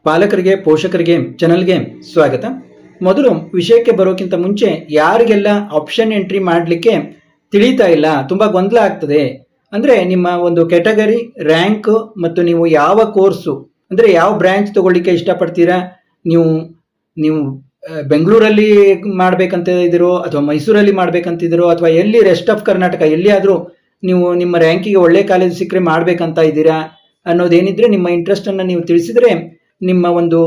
ಪಾಲಕರಿಗೆ ಪೋಷಕರಿಗೆ ಚಾನಲ್ಗೆ ಸ್ವಾಗತ. ಮೊದಲು ವಿಷಯಕ್ಕೆ ಬರೋಕ್ಕಿಂತ ಮುಂಚೆ ಯಾರಿಗೆಲ್ಲ ಆಪ್ಷನ್ ಎಂಟ್ರಿ ಮಾಡಲಿಕ್ಕೆ ತಿಳಿತಾ ಇಲ್ಲ, ತುಂಬ ಗೊಂದಲ ಆಗ್ತದೆ ಅಂದರೆ ನಿಮ್ಮ ಒಂದು ಕ್ಯಾಟಗರಿ ರ್ಯಾಂಕ್ ಮತ್ತು ನೀವು ಯಾವ ಕೋರ್ಸು ಅಂದರೆ ಯಾವ ಬ್ರ್ಯಾಂಚ್ ತಗೊಳ್ಳಿಕ್ಕೆ ಇಷ್ಟಪಡ್ತೀರಾ, ನೀವು ನೀವು ಬೆಂಗಳೂರಲ್ಲಿ ಮಾಡಬೇಕಂತ ಇದ್ದೀರೋ ಅಥವಾ ಮೈಸೂರಲ್ಲಿ ಮಾಡಬೇಕಂತಿದ್ದೀರೋ ಅಥವಾ ಎಲ್ಲಿ ರೆಸ್ಟ್ ಆಫ್ ಕರ್ನಾಟಕ ಎಲ್ಲಿಯಾದರೂ ನೀವು ನಿಮ್ಮ ರ್ಯಾಂಕಿಗೆ ಒಳ್ಳೆ ಕಾಲೇಜ್ ಸಿಕ್ಕರೆ ಮಾಡಬೇಕಂತ ಇದ್ದೀರಾ ಅನ್ನೋದೇನಿದ್ರೆ ನಿಮ್ಮ ಇಂಟ್ರೆಸ್ಟನ್ನು ನೀವು ತಿಳಿಸಿದರೆ ನಿಮ್ಮ ಒಂದು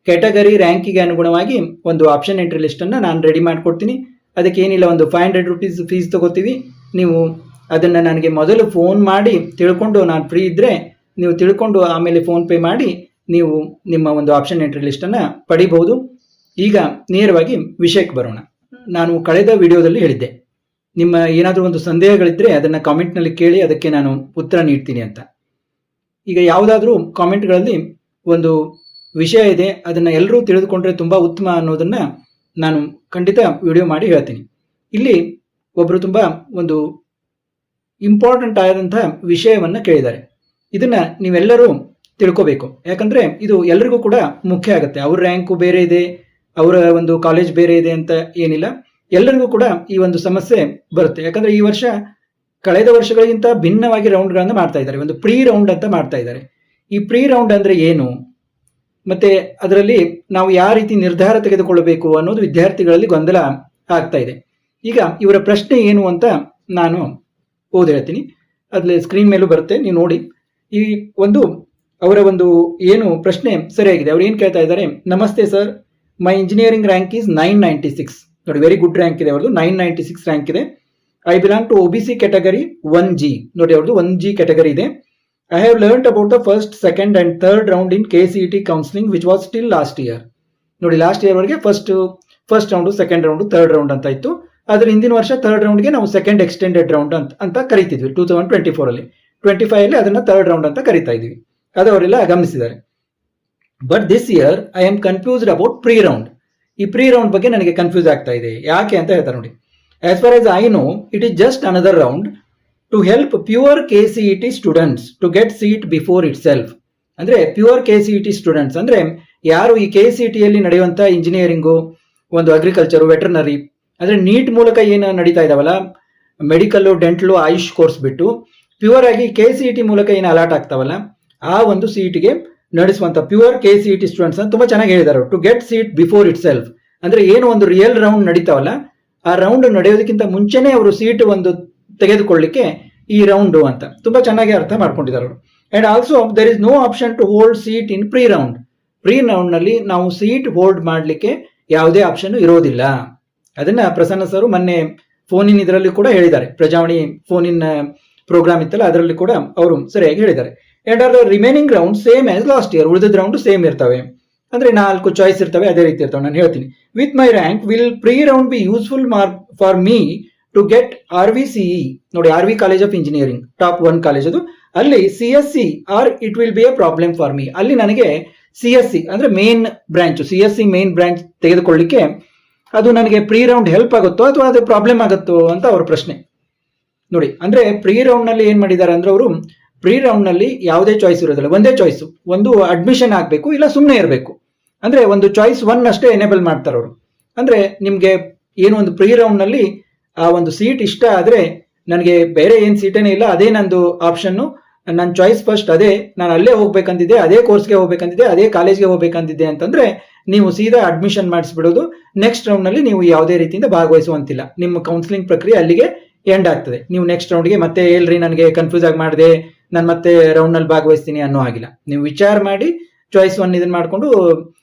ಕ್ಯಾಟಗರಿ ರ್ಯಾಂಕಿಗೆ ಅನುಗುಣವಾಗಿ ಒಂದು ಆಪ್ಷನ್ ಎಂಟ್ರಿ ಲಿಸ್ಟನ್ನು ನಾನು ರೆಡಿ ಮಾಡಿಕೊಡ್ತೀನಿ. ಅದಕ್ಕೆ ಏನಿಲ್ಲ, ಒಂದು 500 ರೂಪೀಸ್ ಫೀಸ್ ತೊಗೋತೀವಿ. ನೀವು ಅದನ್ನು ನನಗೆ ಮೊದಲು ಫೋನ್ ಮಾಡಿ ತಿಳ್ಕೊಂಡು, ನಾನು ಫ್ರೀ ಇದ್ದರೆ ನೀವು ತಿಳ್ಕೊಂಡು ಆಮೇಲೆ ಫೋನ್ಪೇ ಮಾಡಿ ನೀವು ನಿಮ್ಮ ಒಂದು ಆಪ್ಷನ್ ಎಂಟ್ರಿ ಲಿಸ್ಟನ್ನು ಪಡಿಬಹುದು. ಈಗ ನೇರವಾಗಿ ವಿಷಯಕ್ಕೆ ಬರೋಣ. ನಾನು ಕಳೆದ ವಿಡಿಯೋದಲ್ಲಿ ಹೇಳಿದ್ದೆ, ನಿಮ್ಮ ಏನಾದರೂ ಒಂದು ಸಂದೇಹಗಳಿದ್ದರೆ ಅದನ್ನು ಕಾಮೆಂಟ್ನಲ್ಲಿ ಕೇಳಿ, ಅದಕ್ಕೆ ನಾನು ಉತ್ತರ ನೀಡ್ತೀನಿ ಅಂತ. ಈಗ ಯಾವುದಾದ್ರೂ ಕಾಮೆಂಟ್ಗಳಲ್ಲಿ ಒಂದು ವಿಷಯ ಇದೆ, ಅದನ್ನು ಎಲ್ಲರೂ ತಿಳಿದುಕೊಂಡ್ರೆ ತುಂಬ ಉತ್ತಮ ಅನ್ನೋದನ್ನು ನಾನು ಖಂಡಿತ ವಿಡಿಯೋ ಮಾಡಿ ಹೇಳ್ತೀನಿ. ಇಲ್ಲಿ ಒಬ್ಬರು ತುಂಬ ಒಂದು ಇಂಪಾರ್ಟೆಂಟ್ ಆದಂಥ ವಿಷಯವನ್ನು ಕೇಳಿದ್ದಾರೆ. ಇದನ್ನು ನೀವೆಲ್ಲರೂ ತಿಳ್ಕೋಬೇಕು, ಯಾಕಂದರೆ ಇದು ಎಲ್ಲರಿಗೂ ಕೂಡ ಮುಖ್ಯ ಆಗುತ್ತೆ. ಅವ್ರ ರ್ಯಾಂಕು ಬೇರೆ ಇದೆ, ಅವರ ಒಂದು ಕಾಲೇಜ್ ಬೇರೆ ಇದೆ ಅಂತ ಏನಿಲ್ಲ, ಎಲ್ಲರಿಗೂ ಕೂಡ ಈ ಒಂದು ಸಮಸ್ಯೆ ಬರುತ್ತೆ. ಯಾಕಂದರೆ ಈ ವರ್ಷ ಕಳೆದ ವರ್ಷಗಳಿಗಿಂತ ಭಿನ್ನವಾಗಿ ರೌಂಡ್ಗಳನ್ನು ಮಾಡ್ತಾ ಇದ್ದಾರೆ. ಒಂದು ಪ್ರೀ ರೌಂಡ್ ಅಂತ ಮಾಡ್ತಾ ಇದ್ದಾರೆ. ಈ ಪ್ರೀ ರೌಂಡ್ ಅಂದರೆ ಏನು, ಮತ್ತೆ ಅದರಲ್ಲಿ ನಾವು ಯಾವ ರೀತಿ ನಿರ್ಧಾರ ತೆಗೆದುಕೊಳ್ಳಬೇಕು ಅನ್ನೋದು ವಿದ್ಯಾರ್ಥಿಗಳಲ್ಲಿ ಗೊಂದಲ ಆಗ್ತಾ ಇದೆ. ಈಗ ಇವರ ಪ್ರಶ್ನೆ ಏನು ಅಂತ ನಾನು ಓದಿ ಹೇಳ್ತೀನಿ, ಅದ್ರಲ್ಲಿ ಸ್ಕ್ರೀನ್ ಮೇಲೂ ಬರುತ್ತೆ, ನೀವು ನೋಡಿ. ಈ ಒಂದು ಅವರ ಒಂದು ಏನು ಪ್ರಶ್ನೆ ಸರಿಯಾಗಿದೆ. ಅವ್ರು ಏನು ಕೇಳ್ತಾ ಇದ್ದಾರೆ, ನಮಸ್ತೆ sir, my engineering rank is 996. ನೋಡಿ, ವೆರಿ ಗುಡ್ ರ್ಯಾಂಕ್ ಇದೆ ಅವ್ರದ್ದು, 996 ರ್ಯಾಂಕ್ ಇದೆ. I belong to OBC category 1G. ನೋಡಿ, ಅವ್ರದ್ದು 1G ಕ್ಯಾಟಗರಿ ಇದೆ. I have learnt about the first, second and third round in KCET counseling which was still last year. ನೋಡಿ, last year ವರೆಗೆ first round, second round, third round ಅಂತ ಇತ್ತು. ಅದ್ರ ಹಿಂದಿನ ವರ್ಷ ಥರ್ಡ್ ರೌಂಡ್ಗೆ ನಾವು ಸೆಕೆಂಡ್ ಎಕ್ಸ್ಟೆಂಡೆಡ್ ರೌಂಡ್ ಅಂತ ಕರಿತಿದ್ವಿ. 2024 25 ಅದನ್ನ ಥರ್ಡ್ ರೌಂಡ್ ಅಂತ ಕರಿತಾ ಇದ್ವಿ. ಅದು ಅವರೆಲ್ಲ ಗಮನಿಸಿದ್ದಾರೆ. But this year I am confused about pre round. ಈ ಪ್ರೀ ರೌಂಡ್ ಬಗ್ಗೆ ನನಗೆ ಕನ್ಫ್ಯೂಸ್ ಆಗ್ತಾ ಇದೆ. ಯಾಕೆ ಅಂತ ಹೇಳ್ತಾರೆ ನೋಡಿ. As far as I know, it is just another round to help pure KCET students to get seat before itself. ಅಂದರೆ ಪ್ಯೂರ್ KCET ಸ್ಟೂಡೆಂಟ್ಸ್ ಅಂದರೆ ಯಾರು ಈ KCETಯಲ್ಲಿ ನಡೆಯುವಂಥ ಇಂಜಿನಿಯರಿಂಗು, ಒಂದು ಅಗ್ರಿಕಲ್ಚರು, ವೆಟರ್ನರಿ, ಅಂದರೆ ನೀಟ್ ಮೂಲಕ ಏನು ನಡೀತಾ ಇದಾವಲ್ಲ, ಮೆಡಿಕಲ್ಲು, ಡೆಂಟಲು, ಆಯುಷ್ ಕೋರ್ಸ್ ಬಿಟ್ಟು ಪ್ಯೂರ್ ಆಗಿ KCET ಮೂಲಕ ಏನು ಅಲಾಟ್ ಆಗ್ತಾವಲ್ಲ, ಆ ಒಂದು ಸೀಟ್ಗೆ ನಡೆಸುವಂಥ ಪ್ಯೂರ್ KCET ಸ್ಟೂಡೆಂಟ್ಸ್ ಅಂತ ತುಂಬ ಚೆನ್ನಾಗಿ ಹೇಳಿದ್ದಾರೆ. To get seat before itself ಅಂದರೆ ಏನು ಒಂದು ರಿಯಲ್ ರೌಂಡ್ ನಡೀತಾವಲ್ಲ, ಆ ರೌಂಡ್ ನಡೆಯೋದಕ್ಕಿಂತ ಮುಂಚೆನೇ ಅವರು ಸೀಟ್ ಒಂದು ತೆಗೆದುಕೊಳ್ಳಿಕ್ಕೆ ಈ ರೌಂಡು ಅಂತ ತುಂಬ ಚೆನ್ನಾಗಿ ಅರ್ಥ ಮಾಡ್ಕೊಂಡಿದ್ದಾರೆ ಅವರು. And also there is no option to hold seat in pre round. Pre ರೌಂಡ್ನಲ್ಲಿ ನಾವು ಸೀಟ್ ಹೋಲ್ಡ್ ಮಾಡಲಿಕ್ಕೆ ಯಾವುದೇ ಆಪ್ಷನ್ ಇರೋದಿಲ್ಲ. ಅದನ್ನ ಪ್ರಸನ್ನ ಸರ್ ಮೊನ್ನೆ ಫೋನಿನ ಇದರಲ್ಲಿ ಕೂಡ ಹೇಳಿದ್ದಾರೆ. ಪ್ರಜಾವಾಣಿ ಫೋನಿನ ಪ್ರೋಗ್ರಾಮ್ ಇತ್ತಲ್ಲ, ಅದರಲ್ಲಿ ಕೂಡ ಅವರು ಸರಿಯಾಗಿ ಹೇಳಿದ್ದಾರೆ. And or remaining round same as last year. ಉಳಿದ ರೌಂಡ್ ಸೇಮ್ ಇರ್ತವೆ, ಅಂದ್ರೆ 4 ಚಾಯ್ಸ್ ಇರ್ತವೆ, ಅದೇ ರೀತಿ ಇರ್ತವೆ. ನಾನು ಹೇಳ್ತೀನಿ, with my rank will pre round be useful for me to get RVCE. ನೋಡಿ, RV college of engineering top 1 college ಅದು. ಅಲ್ಲಿ CSC or it will be a problem for me. ಅಲ್ಲಿ ನನಗೆ CSC ಅಂದ್ರೆ main branch, CSC main branch ತೆಗೆದುಕೊಳ್ಳಿಕ್ಕೆ ಅದು ನನಗೆ pre round help ಆಗುತ್ತೋ ಅಥವಾ ಅದು ಪ್ರಾಬ್ಲಮ್ ಆಗುತ್ತೋ ಅಂತ ಅವ್ರ ಪ್ರಶ್ನೆ. ನೋಡಿ, ಅಂದ್ರೆ ಪ್ರೀ ರೌಂಡ್ ನಲ್ಲಿ ಏನ್ ಮಾಡಿದ್ದಾರೆ ಅಂದ್ರೆ ಅವರು ಪ್ರೀ ರೌಂಡ್ ನಲ್ಲಿ ಯಾವುದೇ ಚಾಯ್ಸ್ ಇರೋದಿಲ್ಲ, ಒಂದೇ ಚಾಯ್ಸ್, ಒಂದು ಅಡ್ಮಿಷನ್ ಆಗಬೇಕು ಇಲ್ಲ ಸುಮ್ಮನೆ ಇರಬೇಕು. ಅಂದ್ರೆ ಒಂದು ಚಾಯ್ಸ್ 1 ಅಷ್ಟೇ ಎನೇಬಲ್ ಮಾಡ್ತಾರೆ ಅವರು. ಅಂದ್ರೆ ನಿಮ್ಗೆ ಏನು ಒಂದು ಪ್ರೀ ರೌಂಡ್ ನಲ್ಲಿ ಆ ಒಂದು ಸೀಟ್ ಇಷ್ಟ ಆದ್ರೆ, ನನಗೆ ಬೇರೆ ಏನು ಸೀಟೇನೇ ಇಲ್ಲ, ಅದೇ ನಂದು ಆಪ್ಷನ್ನು, ನನ್ನ ಚಾಯ್ಸ್ ಫಸ್ಟ್ ಅದೇ, ನಾನು ಅಲ್ಲೇ ಹೋಗ್ಬೇಕಂತಿದ್ದೆ, ಅದೇ ಕೋರ್ಸ್ಗೆ ಹೋಗ್ಬೇಕಂತಿದ್ದೆ, ಅದೇ ಕಾಲೇಜ್ಗೆ ಹೋಗ್ಬೇಕಂತಿದ್ದೆ ಅಂತಂದ್ರೆ ನೀವು ಸೀದಾ ಅಡ್ಮಿಷನ್ ಮಾಡಿಸ್ಬಿಡೋದು. ನೆಕ್ಸ್ಟ್ ರೌಂಡ್ ನಲ್ಲಿ ನೀವು ಯಾವುದೇ ರೀತಿಯಿಂದ ಭಾಗವಹಿಸುವಂತಿಲ್ಲ. ನಿಮ್ಮ ಕೌನ್ಸಿಲಿಂಗ್ ಪ್ರಕ್ರಿಯೆ ಅಲ್ಲಿಗೆ ಎಂಡ್ ಆಗ್ತದೆ. ನೀವು ನೆಕ್ಸ್ಟ್ ರೌಂಡ್ಗೆ ಮತ್ತೆ ಹೇಳ್ರಿ ನನಗೆ ಕನ್ಫ್ಯೂಸ್ ಆಗಿ ಮಾಡಿದೆ, ನಾನು ಮತ್ತೆ ರೌಂಡ್ ನಲ್ಲಿ ಭಾಗವಹಿಸ್ತೀನಿ ಅನ್ನೋ ಆಗಿಲ್ಲ. ನೀವು ವಿಚಾರ ಮಾಡಿ ಚಾಯ್ಸ್ 1 ಇದನ್ನ ಮಾಡಿಕೊಂಡು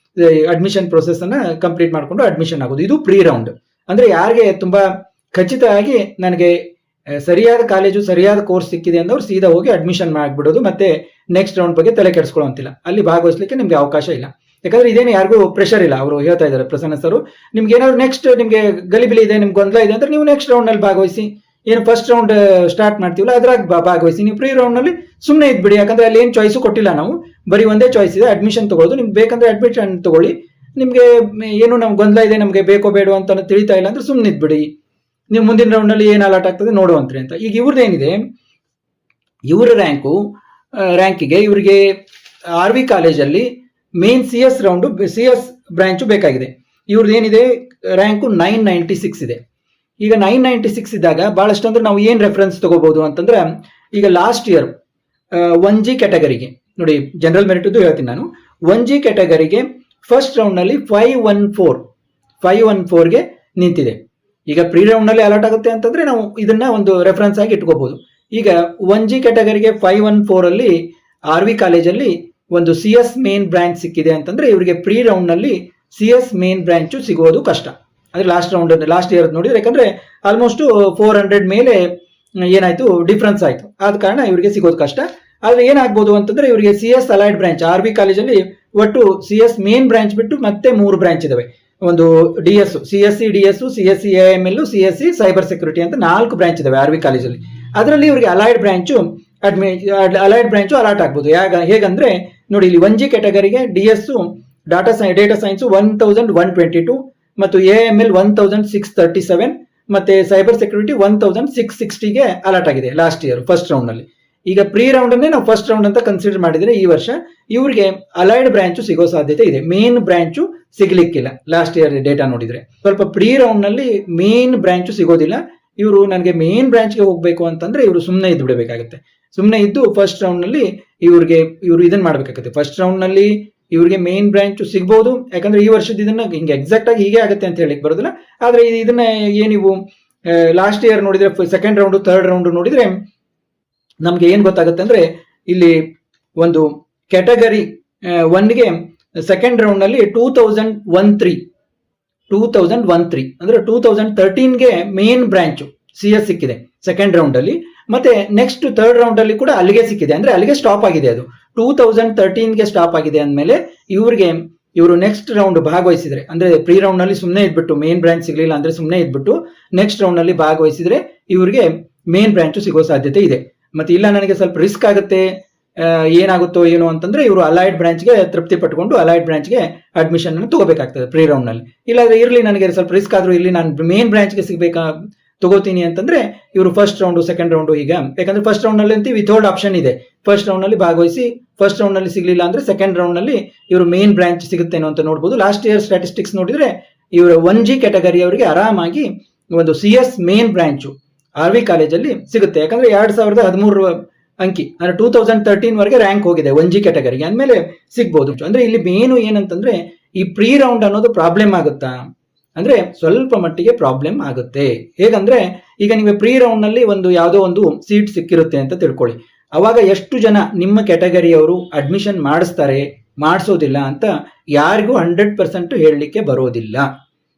ಅಡ್ಮಿಷನ್ ಪ್ರೊಸೆಸ್ ಅನ್ನ ಕಂಪ್ಲೀಟ್ ಮಾಡಿಕೊಂಡು ಅಡ್ಮಿಷನ್ ಆಗೋದು. ಇದು ಪ್ರೀ ರೌಂಡ್. ಅಂದ್ರೆ ಯಾರಿಗೆ ತುಂಬಾ ಖಚಿತವಾಗಿ ನನಗೆ ಸರಿಯಾದ ಕಾಲೇಜು, ಸರಿಯಾದ ಕೋರ್ಸ್ ಸಿಕ್ಕಿದೆ ಅಂದವ್ರು ಸೀದಾ ಹೋಗಿ ಅಡ್ಮಿಷನ್ ಮಾಡಿಬಿಡೋದು. ಮತ್ತೆ ನೆಕ್ಸ್ಟ್ ರೌಂಡ್ ಬಗ್ಗೆ ತಲೆ ಕೆಡಿಸ್ಕೊಳ್ಳೋಂತಿಲ್ಲ, ಅಲ್ಲಿ ಭಾಗವಹಿಸಲಿಕ್ಕೆ ನಿಮ್ಗೆ ಅವಕಾಶ ಇಲ್ಲ. ಯಾಕಂದ್ರೆ ಇದೇನು ಯಾರಿಗೂ ಪ್ರೆಷರ್ ಇಲ್ಲ. ಅವರು ಹೇಳ್ತಾ ಇದ್ದಾರೆ, ಪ್ರಸನ್ನ ಸರ್, ನಿಮ್ಗೆ ಏನಾದ್ರು ನೆಕ್ಸ್ಟ್ ನಿಮ್ಗೆ ಗಲಿಬಿಲಿ ಇದೆ, ನಿಮ್ಗೆ ಗೊಂದಲ ಇದೆ ಅಂದ್ರೆ ನೀವು ನೆಕ್ಸ್ಟ್ ರೌಂಡ್ ನಲ್ಲಿ ಭಾಗವಹಿಸಿ. ಏನು ಫಸ್ಟ್ ರೌಂಡ್ ಸ್ಟಾರ್ಟ್ ಮಾಡ್ತೀವಲ್ಲ ಅದ್ರಾಗ ಭಾಗವಹಿಸಿ. ನೀವು ಪ್ರೀ ರೌಂಡ್ ನಲ್ಲಿ ಸುಮ್ಮನೆ ಇದ್ಬಿಡಿ, ಯಾಕಂದ್ರೆ ಅಲ್ಲಿ ಏನು ಚಾಯ್ಸು ಕೊಟ್ಟಿಲ್ಲ ನಾವು, ಬರೀ ಒಂದೇ ಚಾಯ್ಸ್ ಇದೆ, ಅಡ್ಮಿಷನ್ ತಗೊಳ್ಳೋದು. ನಿಮ್ಗೆ ಬೇಕಂದ್ರೆ ಅಡ್ಮಿಷನ್ ತಗೊಳ್ಳಿ, ನಿಮ್ಗೆ ಏನು ನಮ್ಗೆ ಗೊಂದಲ ಇದೆ, ನಮ್ಗೆ ಬೇಕೋ ಬೇಡೋ ಅಂತ ತಿಳಿತಾ ಇಲ್ಲ ಅಂದ್ರೆ ಸುಮ್ಮನೆ ಇದ್ಬಿಡಿ, ನೀವು ಮುಂದಿನ ರೌಂಡ್ ನಲ್ಲಿ ಏನು ಅಲಾಟ್ ಆಗ್ತದೆ ನೋಡುವಂತ್ರಿ ಅಂತ. ಈಗ ಇವ್ರದ್ದೇನಿದೆ, ಇವರ ರ್ಯಾಂಕಿಗೆ ಇವರಿಗೆ RV ಕಾಲೇಜಲ್ಲಿ ಮೇನ್ CS ಬ್ರಾಂಚು ಬೇಕಾಗಿದೆ. ಇವ್ರದ್ದು ಏನಿದೆ ರ್ಯಾಂಕು 996 ಇದೆ. ಈಗ 996 ಇದ್ದಾಗ ಬಹಳಷ್ಟು ಅಂದ್ರೆ ನಾವು ಏನು ರೆಫರೆನ್ಸ್ ತಗೋಬಹುದು ಅಂತಂದ್ರೆ, ಈಗ ಲಾಸ್ಟ್ ಇಯರ್ 1G ಕ್ಯಾಟಗರಿಗೆ ನೋಡಿ, ಜನರಲ್ ಮೆರಿಟ್ದು ಹೇಳ್ತೀನಿ ನಾನು. 1G ಕ್ಯಾಟಗರಿಗೆ ಫಸ್ಟ್ ರೌಂಡ್ನಲ್ಲಿ 514ಗೆ ನಿಂತಿದೆ. ಈಗ ಪ್ರೀ ರೌಂಡ್ನಲ್ಲಿ ಅಲರ್ಟ್ ಆಗುತ್ತೆ ಅಂತಂದ್ರೆ ನಾವು ಇದನ್ನ ಒಂದು ರೆಫರೆನ್ಸ್ ಆಗಿ ಇಟ್ಕೋಬಹುದು. ಈಗ 1G ಕ್ಯಾಟಗರಿಗೆ 514ಅಲ್ಲಿ RV ಕಾಲೇಜಲ್ಲಿ ಒಂದು CS ಮೇನ್ ಬ್ರಾಂಚ್ ಸಿಕ್ಕಿದೆ ಅಂತಂದ್ರೆ ಇವರಿಗೆ ಪ್ರೀ ರೌಂಡ್ನಲ್ಲಿ CS ಮೇನ್ ಬ್ರಾಂಚು ಸಿಗೋದು ಕಷ್ಟ. ಅಂದ್ರೆ ಲಾಸ್ಟ್ ಇಯರ್ ನೋಡಿದ್ರೆ, ಯಾಕಂದ್ರೆ ಆಲ್ಮೋಸ್ಟ್ 400 ಮೇಲೆ ಏನಾಯ್ತು, ಡಿಫ್ರೆನ್ಸ್ ಆಯ್ತು. ಆದ ಕಾರಣ ಇವರಿಗೆ ಸಿಗೋದು ಕಷ್ಟ. ಆದ್ರೆ ಏನಾಗ್ಬೋದು ಅಂತಂದ್ರೆ, ಇವರಿಗೆ CS ಅಲೈಡ್ ಬ್ರಾಂಚ್ RV ಕಾಲೇಜಲ್ಲಿ ಒಟ್ಟು CS ಮೇನ್ ಬ್ರಾಂಚ್ ಬಿಟ್ಟು ಮತ್ತೆ 3 ಬ್ರಾಂಚ್ ಇದಾವೆ. ಒಂದು DS, CSC DS, CSC AML, CSC cyber security ಅಂತ 4 ಬ್ರಾಂಚ್ ಇದಾವೆ RV ಕಾಲೇಜಲ್ಲಿ. ಅದರಲ್ಲಿ ಇವರಿಗೆ ಅಲೈಡ್ ಬ್ರಾಂಚು ಅಲಾಟ್ ಆಗ್ಬೋದು. ಹೇಗಂದ್ರೆ ನೋಡಿ, ಇಲ್ಲಿ 1G ಕ್ಯಾಟಗರಿಗೆ DS ಡೇಟಾ ಸೈನ್ಸ್ 1122 ಮತ್ತು AML 1637 ಮತ್ತೆ ಸೈಬರ್ ಸೆಕ್ಯೂರಿಟಿ 1660ಗೆ ಅಲರ್ಟ್ ಆಗಿದೆ ಲಾಸ್ಟ್ ಇಯರ್ ಫಸ್ಟ್ ರೌಂಡ್ ನಲ್ಲಿ. ಈಗ ಪ್ರೀ ರೌಂಡ್ ಅನ್ನೇ ನಾವು ಫಸ್ಟ್ ರೌಂಡ್ ಅಂತ ಕನ್ಸಿಡರ್ ಮಾಡಿದ್ರೆ ಈ ವರ್ಷ ಇವರಿಗೆ ಅಲೈಡ್ ಬ್ರಾಂಚು ಸಿಗೋ ಸಾಧ್ಯತೆ ಇದೆ. ಮೇನ್ ಬ್ರಾಂಚು ಸಿಗ್ಲಿಕ್ಕಿಲ್ಲ ಲಾಸ್ಟ್ ಇಯರ್ ಡೇಟಾ ನೋಡಿದ್ರೆ. ಸ್ವಲ್ಪ ಪ್ರೀ ರೌಂಡ್ ನಲ್ಲಿ ಮೇನ್ ಬ್ರಾಂಚು ಸಿಗೋದಿಲ್ಲ. ಇವರು ನನಗೆ ಮೇನ್ ಬ್ರಾಂಚ್ಗೆ ಹೋಗ್ಬೇಕು ಅಂತಂದ್ರೆ ಇವರು ಸುಮ್ಮನೆ ಇದ್ದು ಬಿಡಬೇಕಾಗುತ್ತೆ. ಸುಮ್ಮನೆ ಇದ್ದು ಫಸ್ಟ್ ರೌಂಡ್ ನಲ್ಲಿ ಇವರು ಇದನ್ನ ಮಾಡ್ಬೇಕಾಗುತ್ತೆ. ಫಸ್ಟ್ ರೌಂಡ್ ನಲ್ಲಿ ಇವ್ರಿಗೆ ಮೇನ್ ಬ್ರಾಂಚ್ ಸಿಗ್ಬಹುದು, ಯಾಕಂದ್ರೆ ಈ ವರ್ಷದ ಇದನ್ನ ಹಿಂಗೆ ಎಕ್ಸಾಕ್ಟ್ ಆಗಿ ಹೀಗೆ ಆಗುತ್ತೆ ಅಂತ ಹೇಳಿಕ್ ಬರೋದಿಲ್ಲ. ಆದ್ರೆ ಇದನ್ನ ನೀವು ಲಾಸ್ಟ್ ಇಯರ್ ನೋಡಿದ್ರೆ ಸೆಕೆಂಡ್ ರೌಂಡ್ ಥರ್ಡ್ ರೌಂಡ್ ನೋಡಿದ್ರೆ ನಮ್ಗೆ ಏನ್ ಗೊತ್ತಾಗುತ್ತೆ ಅಂದ್ರೆ, ಇಲ್ಲಿ ಒಂದು ಕ್ಯಾಟಗರಿ 1ಗೆ ಸೆಕೆಂಡ್ ರೌಂಡ್ ನಲ್ಲಿ 2013 ಅಂದ್ರೆ 2013ಗೆ ಮೇನ್ ಬ್ರಾಂಚ್ CS ಸಿಕ್ಕಿದೆ ಸೆಕೆಂಡ್ ರೌಂಡ್ ಅಲ್ಲಿ. ಮತ್ತೆ ನೆಕ್ಸ್ಟ್ ಥರ್ಡ್ ರೌಂಡ್ ಅಲ್ಲಿ ಕೂಡ ಅಲ್ಲಿಗೆ ಸಿಕ್ಕಿದೆ, ಅಂದ್ರೆ ಅಲ್ಲಿಗೆ ಸ್ಟಾಪ್ ಆಗಿದೆ. ಅದು 2013ಗೆ ಸ್ಟಾಪ್ ಆಗಿದೆ ಅಂದ್ಮೇಲೆ ಇವರು ನೆಕ್ಸ್ಟ್ ರೌಂಡ್ ಭಾಗವಹಿಸಿದ್ರೆ, ಅಂದ್ರೆ ಪ್ರೀ ರೌಂಡ್ ನಲ್ಲಿ ಸುಮ್ಮನೆ ಇದ್ಬಿಟ್ಟು ಮೇನ್ ಬ್ರಾಂಚ್ ಸಿಗ್ಲಿಲ್ಲ ಅಂದ್ರೆ ಸುಮ್ಮನೆ ಇದ್ಬಿಟ್ಟು ನೆಕ್ಸ್ಟ್ ರೌಂಡ್ ನಲ್ಲಿ ಭಾಗವಹಿಸಿದ್ರೆ ಇವರಿಗೆ ಮೇನ್ ಬ್ರಾಂಚ್ ಸಿಗೋ ಸಾಧ್ಯತೆ ಇದೆ. ಮತ್ತೆ ಇಲ್ಲ ನನಗೆ ಸ್ವಲ್ಪ ರಿಸ್ಕ್ ಆಗುತ್ತೆ, ಏನಾಗುತ್ತೋ ಏನೋ ಅಂತಂದ್ರೆ ಇವರು ಅಲೈಡ್ ಬ್ರಾಂಚ್ಗೆ ತೃಪ್ತಿ ಪಟ್ಕೊಂಡು ಅಲೈಡ್ ಬ್ರಾಂಚ್ಗೆ ಅಡ್ಮಿಷನ್ ಅನ್ನು ತಗೋಬೇಕಾಗ್ತದೆ ಪ್ರೀ ರೌಂಡ್ ನಲ್ಲಿ. ಇಲ್ಲಾಂದ್ರೆ ಇರ್ಲಿ ನನಗೆ ಸ್ವಲ್ಪ ರಿಸ್ಕ್ ಆದ್ರೂ ಇಲ್ಲಿ ನಾನು ಮೇನ್ ಬ್ರಾಂಚ್ಗೆ ಸಿಗ್ಬೇಕಾ ತಗೋತೀನಿ ಅಂತಂದ್ರೆ ಇವರು ಫಸ್ಟ್ ರೌಂಡ್ ಸೆಕೆಂಡ್ ರೌಂಡ್ ಈಗ, ಯಾಕಂದ್ರೆ ಫಸ್ಟ್ ರೌಂಡ್ ನಲ್ಲಿ ಅಂತ ವಿಥೌಟ್ ಆಪ್ಷನ್ ಇದೆ. ಫಸ್ಟ್ ರೌಂಡ್ ನಲ್ಲಿ ಭಾಗವಹಿಸಿ ಫಸ್ಟ್ ರೌಂಡ್ ನಲ್ಲಿ ಸಿಗ್ಲಿಲ್ಲ ಅಂದ್ರೆ ಸೆಕೆಂಡ್ ರೌಂಡ್ ನಲ್ಲಿ ಇವರು ಮೇನ್ ಬ್ರಾಂಚ್ ಸಿಗುತ್ತೇನೋ ಅಂತ ನೋಡಬಹುದು. ಲಾಸ್ಟ್ ಇಯರ್ ಸ್ಟಾಟಿಸ್ಟಿಕ್ಸ್ ನೋಡಿದ್ರೆ ಇವರು 1G ಕ್ಯಾಟಗರಿ ಅವರಿಗೆ ಆರಾಮಾಗಿ ಒಂದು CS ಮೇನ್ ಬ್ರಾಂಚು RV ಕಾಲೇಜಲ್ಲಿ ಸಿಗುತ್ತೆ. ಯಾಕಂದ್ರೆ 2013 ಅಂಕಿ ಅಂದ್ರೆ 2013 ವರೆಗೆ ರ್ಯಾಂಕ್ ಹೋಗಿದೆ 1G ಕ್ಯಾಟಗರಿಗೆ, ಅಂದ್ಮೇಲೆ ಸಿಗ್ಬಹುದು. ಅಂದ್ರೆ ಇಲ್ಲಿ ಮೇನು ಏನಂತಂದ್ರೆ, ಈ ಪ್ರೀ ರೌಂಡ್ ಅನ್ನೋದು ಪ್ರಾಬ್ಲಮ್ ಆಗುತ್ತಾ ಅಂದ್ರೆ ಸ್ವಲ್ಪ ಮಟ್ಟಿಗೆ ಪ್ರಾಬ್ಲಮ್ ಆಗುತ್ತೆ. ಹೇಗಂದ್ರೆ ಈಗ ನೀವು ಪ್ರೀ ರೌಂಡ್ ನಲ್ಲಿ ಯಾವುದೋ ಒಂದು ಸೀಟ್ ಸಿಕ್ಕಿರುತ್ತೆ ಅಂತ ತಿಳ್ಕೊಳ್ಳಿ. ಅವಾಗ ಎಷ್ಟು ಜನ ನಿಮ್ಮ ಕ್ಯಾಟಗರಿಯವರು ಅಡ್ಮಿಷನ್ ಮಾಡಿಸೋದಿಲ್ಲ ಅಂತ ಯಾರಿಗೂ 100% ಹೇಳಲಿಕ್ಕೆ ಬರೋದಿಲ್ಲ.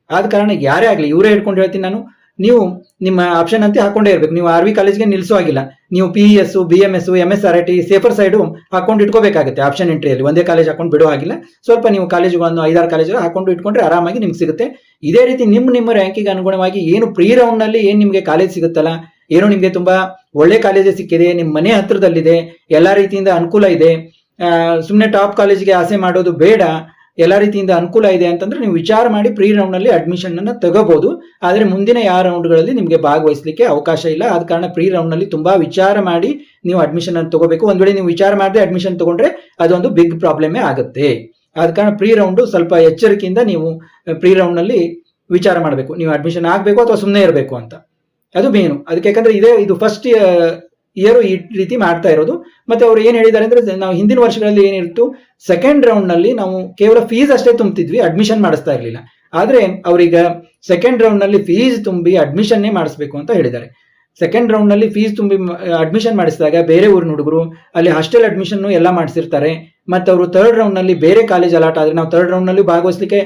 ಆದ ಕಾರಣ ಯಾರೇ ಆಗ್ಲಿ, ಇವರೇ ಹೇಳ್ಕೊಂಡು ಹೇಳ್ತೀನಿ ನಾನು, ನೀವು ನಿಮ್ಮ ಆಪ್ಷನ್ ಅಂತ ಹಾಕೊಂಡೇ ಇರ್ಬೇಕು. ನೀವು RV ಕಾಲೇಜ್ಗೆ ನಿಲ್ಸೋ ಆಗಿಲ್ಲ, ನೀವು PES, BMS, MSRT safer side ಹಾಕೊಂಡು ಇಟ್ಕೋಬೇಕಾಗುತ್ತೆ. ಆಪ್ಷನ್ ಎಂಟ್ರಿಯಲ್ಲಿ ಒಂದೇ ಕಾಲೇಜ್ ಹಾಕೊಂಡು ಬಿಡೋ ಆಗಿಲ್ಲ. ಸ್ವಲ್ಪ ನೀವು ಕಾಲೇಜುಗಳನ್ನು 5-6 ಕಾಲೇಜ್ ಹಾಕೊಂಡು ಇಟ್ಕೊಂಡ್ರೆ ಆರಾಮಾಗಿ ನಿಮ್ಗೆ ಸಿಗುತ್ತೆ. ಇದೇ ರೀತಿ ನಿಮ್ಮ ರ್ಯಾಂಕಿಗೆ ಅನುಗುಣವಾಗಿ ಏನು ಪ್ರೀ ರೌಂಡ್ ನಲ್ಲಿ ಏನು ನಿಮಗೆ ಕಾಲೇಜ್ ಸಿಗುತ್ತಲ್ಲ, ಏನೋ ನಿಮಗೆ ತುಂಬಾ ಒಳ್ಳೆ ಕಾಲೇಜೇ ಸಿಕ್ಕಿದೆ, ನಿಮ್ಮ ಮನೆ ಹತ್ರದಲ್ಲಿದೆ, ಎಲ್ಲಾ ರೀತಿಯಿಂದ ಅನುಕೂಲ ಇದೆ, ಸುಮ್ಮನೆ ಟಾಪ್ ಕಾಲೇಜ್ಗೆ ಆಸೆ ಮಾಡೋದು ಬೇಡ, ಎಲ್ಲಾ ರೀತಿಯಿಂದ ಅನುಕೂಲ ಇದೆ ಅಂತಂದ್ರೆ ನೀವು ವಿಚಾರ ಮಾಡಿ ಪ್ರೀ ರೌಂಡ್ ನಲ್ಲಿ ಅಡ್ಮಿಷನ್ ಅನ್ನ ತಗೋಬಹುದು. ಆದ್ರೆ ಮುಂದಿನ ರೌಂಡ್ಗಳಲ್ಲಿ ನಿಮಗೆ ಭಾಗವಹಿಸಲಿಕ್ಕೆ ಅವಕಾಶ ಇಲ್ಲ. ಆದ ಕಾರಣ ಪ್ರೀ ರೌಂಡ್ ನಲ್ಲಿ ತುಂಬಾ ವಿಚಾರ ಮಾಡಿ ನೀವು ಅಡ್ಮಿಷನ್ ಅನ್ನು ತಗೋಬೇಕು. ಒಂದ್ ವೇಳೆ ನೀವು ವಿಚಾರ ಮಾಡದೆ ಅಡ್ಮಿಷನ್ ತಗೊಂಡ್ರೆ ಅದೊಂದು ಬಿಗ್ ಪ್ರಾಬ್ಲಮ್ ಆಗುತ್ತೆ. ಆದ ಕಾರಣ ಪ್ರೀ ರೌಂಡ್ ಸ್ವಲ್ಪ ಎಚ್ಚರಿಕೆಯಿಂದ ನೀವು ಪ್ರೀ ರೌಂಡ್ ನಲ್ಲಿ ವಿಚಾರ ಮಾಡಬೇಕು, ನೀವು ಅಡ್ಮಿಷನ್ ಆಗ್ಬೇಕು ಅಥವಾ ಸುಮ್ಮನೆ ಇರಬೇಕು ಅಂತ. ಅದು ಮೇನು. ಅದಕ್ಕೆ ಯಾಕಂದ್ರೆ ಇದು ಫಸ್ಟ್ ಇಯರ್ ಈ ರೀತಿ ಮಾಡ್ತಾ ಇರೋದು. ಮತ್ತೆ ಅವ್ರು ಏನ್ ಹೇಳಿದ್ದಾರೆ ಅಂದ್ರೆ, ನಾವು ಹಿಂದಿನ ವರ್ಷಗಳಲ್ಲಿ ಏನಿತ್ತು, ಸೆಕೆಂಡ್ ರೌಂಡ್ ನಲ್ಲಿ ನಾವು ಕೇವಲ ಫೀಸ್ ಅಷ್ಟೇ ತುಂಬ್ತಿದ್ವಿ, ಅಡ್ಮಿಷನ್ ಮಾಡಿಸ್ತಾ ಇರ್ಲಿಲ್ಲ. ಆದ್ರೆ ಅವ್ರೀಗ ಸೆಕೆಂಡ್ ರೌಂಡ್ ನಲ್ಲಿ ಫೀಸ್ ತುಂಬಿ ಅಡ್ಮಿಷನ್ನೇ ಮಾಡಿಸ್ಬೇಕು ಅಂತ ಹೇಳಿದ್ದಾರೆ. ಸೆಕೆಂಡ್ ರೌಂಡ್ ನಲ್ಲಿ ಫೀಸ್ ತುಂಬಿ ಅಡ್ಮಿಷನ್ ಮಾಡಿಸಿದಾಗ ಬೇರೆ ಊರಿನ ಹುಡುಗರು ಅಲ್ಲಿ ಹಾಸ್ಟೆಲ್ ಅಡ್ಮಿಷನ್ ಎಲ್ಲ ಮಾಡಿಸಿರ್ತಾರೆ. ಮತ್ತೆ ಅವರು ಥರ್ಡ್ ರೌಂಡ್ ನಲ್ಲಿ ಬೇರೆ ಕಾಲೇಜ್ ಅಲಾಟ್ ಆದ್ರೆ ನಾವು ಥರ್ಡ್ ರೌಂಡ್ ನಲ್ಲಿ ಭಾಗವಹಿಸಲಿಕ್ಕೆ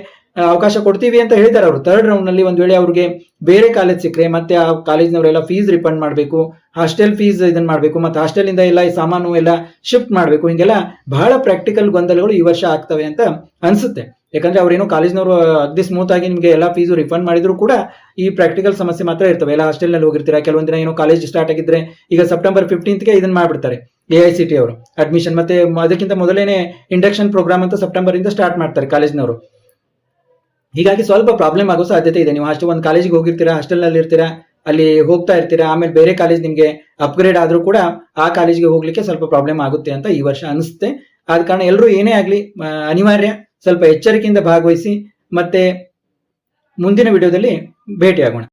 ಅವಕಾಶ ಕೊಡ್ತೀವಿ ಅಂತ ಹೇಳಿದ್ದಾರೆ ಅವರು. ಥರ್ಡ್ ರೌಂಡ್ ನಲ್ಲಿ ಒಂದ್ ವೇಳೆ ಅವ್ರಿಗೆ ಬೇರೆ ಕಾಲೇಜ್ ಸಿಕ್ಕರೆ ಮತ್ತೆ ಆ ಕಾಲೇಜ್ನವರೆಲ್ಲ ಫೀಸ್ ರಿಫಂಡ್ ಮಾಡಬೇಕು, ಹಾಸ್ಟೆಲ್ ಫೀಸ್ ಇದನ್ನ ಮಾಡಬೇಕು, ಮತ್ತೆ ಹಾಸ್ಟೆಲ್ ಇಂದ ಎಲ್ಲ ಈ ಸಾಮಾನು ಎಲ್ಲ ಶಿಫ್ಟ್ ಮಾಡಬೇಕು. ಹಿಂಗೆಲ್ಲ ಬಹಳ ಪ್ರಾಕ್ಟಿಕಲ್ ಗೊಂದಲಗಳು ಈ ವರ್ಷ ಆಗ್ತವೆ ಅಂತ ಅನ್ಸುತ್ತೆ. ಯಾಕಂದ್ರೆ ಅವ್ರೇನೋ ಕಾಲೇಜ್ನವರು ಅಗ್ದಿ ಸ್ಮೂತ್ ಆಗಿ ನಿಮಗೆ ಎಲ್ಲ ಫೀಸು ರಿಫಂಡ್ ಮಾಡಿದ್ರು ಕೂಡ ಈ ಪ್ರಾಕ್ಟಿಕಲ್ ಸಮಸ್ಯೆ ಮಾತ್ರ ಇರ್ತವೆ. ಎಲ್ಲ ಹಾಸ್ಟೆಲ್ ನಲ್ಲಿ ಹೋಗಿರ್ತೀರಾ, ಕೆಲವೊಂದಿನ ಏನೋ ಕಾಲೇಜ್ ಸ್ಟಾರ್ಟ್ ಆಗಿದ್ರೆ ಈಗ ಸೆಪ್ಟೆಂಬರ್ 15ಗೆ ಇದನ್ನ ಮಾಡ್ಬಿಡ್ತಾರೆ AICT ಅವರು ಅಡ್ಮಿಷನ್. ಮತ್ತೆ ಅದಕ್ಕಿಂತ ಮೊದಲೇನೆ ಇಂಡಕ್ಷನ್ ಪ್ರೋಗ್ರಾಮ್ ಅಂತ ಸೆಪ್ಟೆಂಬರ್ ಇಂದ ಸ್ಟಾರ್ಟ್ ಮಾಡ್ತಾರೆ ಕಾಲೇಜ್ನವರು. ಹೀಗಾಗಿ ಸ್ವಲ್ಪ ಪ್ರಾಬ್ಲಮ್ ಆಗೋ ಸಾಧ್ಯತೆ ಇದೆ. ನೀವು ಒಂದು ಕಾಲೇಜಿಗೆ ಹೋಗಿರ್ತೀರಾ, ಹಾಸ್ಟೆಲ್ ನಲ್ಲಿ ಇರ್ತೀರಾ, ಅಲ್ಲಿ ಹೋಗ್ತಾ ಇರ್ತೀರಾ, ಆಮೇಲೆ ಬೇರೆ ಕಾಲೇಜ್ ನಿಮ್ಗೆ ಅಪ್ಗ್ರೇಡ್ ಆದ್ರೂ ಕೂಡ ಆ ಕಾಲೇಜ್ಗೆ ಹೋಗ್ಲಿಕ್ಕೆ ಸ್ವಲ್ಪ ಪ್ರಾಬ್ಲಮ್ ಆಗುತ್ತೆ ಅಂತ ಈ ವರ್ಷ ಅನಿಸುತ್ತೆ. ಆದ ಕಾರಣ ಎಲ್ಲರೂ ಏನೇ ಆಗಲಿ ಅನಿವಾರ್ಯ ಸ್ವಲ್ಪ ಎಚ್ಚರಿಕೆಯಿಂದ ಭಾಗವಹಿಸಿ. ಮತ್ತೆ ಮುಂದಿನ ವಿಡಿಯೋದಲ್ಲಿ ಭೇಟಿಯಾಗೋಣ.